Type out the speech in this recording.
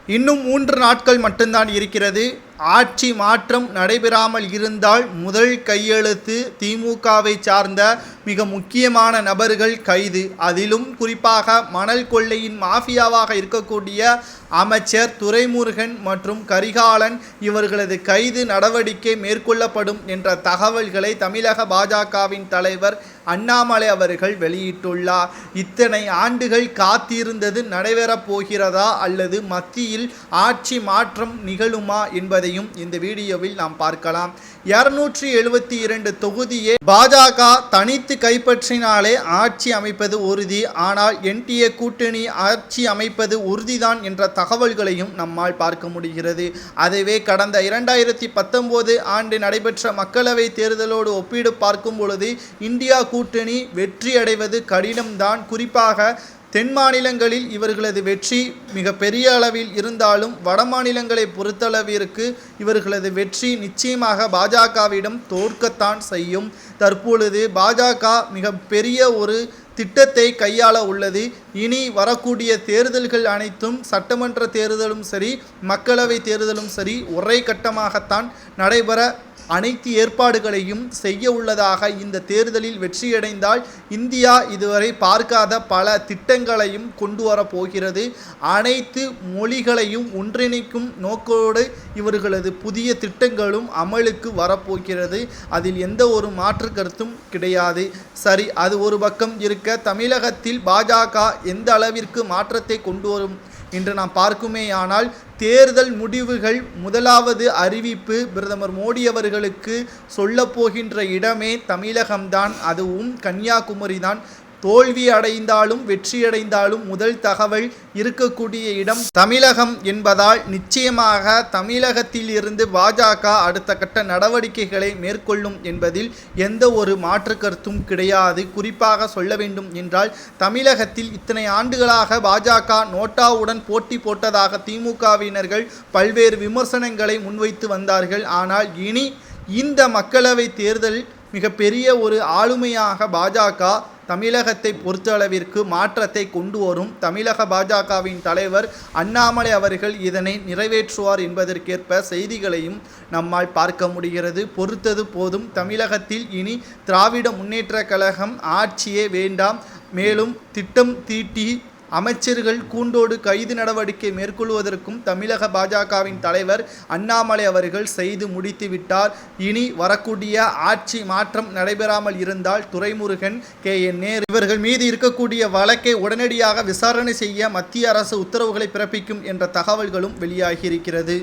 இன்னும் 3 நாட்கள் மட்டும்தான் இருக்கிறது. ஆட்சி மாற்றம் நடைபெறாமல் இருந்தால் முதல் கையெழுத்து திமுகவை சார்ந்த மிக முக்கியமான நபர்கள் கைது. அதிலும் குறிப்பாக மணல் கொள்ளையின் மாஃபியாவாக இருக்கக்கூடிய அமைச்சர் துரைமுருகன் மற்றும் கரிகாலன் இவர்களது கைது நடவடிக்கை மேற்கொள்ளப்படும் என்ற தகவல்களை தமிழக பாஜகவின் தலைவர் அண்ணாமலை அவர்கள் வெளியிட்டுள்ளார். இத்தனை ஆண்டுகள் காத்திருந்தது நடைபெறப் போகிறதா அல்லது மத்தியில் ஆட்சி மாற்றம் நிகழுமா என்பதை இந்த வீடியோவில் நாம் பார்க்கலாம். 272 தொகுதியை பாஜக தனித்து கைப்பற்றினாலே ஆட்சி அமைப்பது உறுதி. ஆனால் என்டிஏ கூட்டணி ஆட்சி அமைப்பது உறுதிதான் என்ற தகவல்களையும் நம்மால் பார்க்க முடிகிறது. அதுவே கடந்த 2019 ஆண்டு நடைபெற்ற மக்களவை தேர்தலோடு ஒப்பீடு பார்க்கும் பொழுது இந்தியா கூட்டணி வெற்றி அடைவது கடினம்தான். குறிப்பாக தென் மாநிலங்களில் இவர்களது வெற்றி மிக பெரிய அளவில் இருந்தாலும் வட மாநிலங்களை பொறுத்தளவிற்கு இவர்களது வெற்றி நிச்சயமாக பாஜகவிடம் தோற்கத்தான் செய்யும். தற்பொழுது பாஜக மிக பெரிய ஒரு திட்டத்தை கையாள உள்ளது. இனி வரக்கூடிய தேர்தல்கள் அனைத்தும் சட்டமன்ற தேர்தலும் சரி மக்களவை தேர்தலும் சரி ஒரே கட்டமாகத்தான் நடைபெற அனைத்து ஏற்பாடுகளையும் செய்ய உள்ளதாக. இந்த தேர்தலில் வெற்றியடைந்தால் இந்தியா இதுவரை பார்க்காத பல திட்டங்களையும் கொண்டு வரப்போகிறது. அனைத்து மொழிகளையும் ஒன்றிணைக்கும் நோக்கோடு இவர்களது புதிய திட்டங்களும் அமலுக்கு வரப்போகிறது. அதில் எந்த ஒரு மாற்று கருத்தும் கிடையாது. சரி, அது ஒரு பக்கம் இருக்க தமிழகத்தில் பாஜக எந்த அளவிற்கு மாற்றத்தை கொண்டு வரும் என்று நாம் பார்க்குமேயானால் தேர்தல் முடிவுகள் முதலாவது அறிவிப்பு பிரதமர் மோடி அவர்களுக்கு சொல்லப்போகின்ற இடமே தமிழகம்தான். அதுவும் கன்னியாகுமரி தான். தோல்வி அடைந்தாலும் வெற்றியடைந்தாலும் முதல் தகவல் இருக்கக்கூடிய இடம் தமிழகம் என்பதால் நிச்சயமாக தமிழகத்தில் இருந்து பாஜக அடுத்த கட்ட நடவடிக்கைகளை மேற்கொள்ளும் என்பதில் எந்த ஒரு மாற்று கருத்தும் கிடையாது. குறிப்பாக சொல்ல வேண்டும் என்றால் தமிழகத்தில் இத்தனை ஆண்டுகளாக பாஜக நோட்டாவுடன் போட்டி போட்டதாக திமுகவினர்கள் பல்வேறு விமர்சனங்களை முன்வைத்து வந்தார்கள். ஆனால் இனி இந்த மக்களவை தேர்தல் மிகப்பெரிய ஒரு ஆளுமையாக பாஜக தமிழகத்தை பொறுத்தளவிற்கு மாற்றத்தை கொண்டு வரும். தமிழக பாஜகவின் தலைவர் அண்ணாமலை அவர்கள் இதனை நிறைவேற்றுவார் என்பதற்கேற்ப செய்திகளையும் நம்மால் பார்க்க முடிகிறது. பொறுத்தது போதும். தமிழகத்தில் இனி திராவிட முன்னேற்ற கழகம் ஆட்சியே வேண்டாம். மேலும் திட்டம் தீட்டி அமைச்சர்கள் கூண்டோடு கைது நடவடிக்கை மேற்கொள்வதற்கும் தமிழக பாஜகவின் தலைவர் அண்ணாமலை அவர்கள் செய்து முடித்து விட்டார். இனி வரக்கூடிய ஆட்சி மாற்றம் நடைபெறாமல் இருந்தால் துரைமுருகன், KN நேரு இவர்கள் மீது இருக்கக்கூடிய வழக்கை உடனடியாக விசாரணை செய்ய மத்திய அரசு உத்தரவுகளை பிறப்பிக்கும் என்ற தகவல்களும் வெளியாகியிருக்கிறது.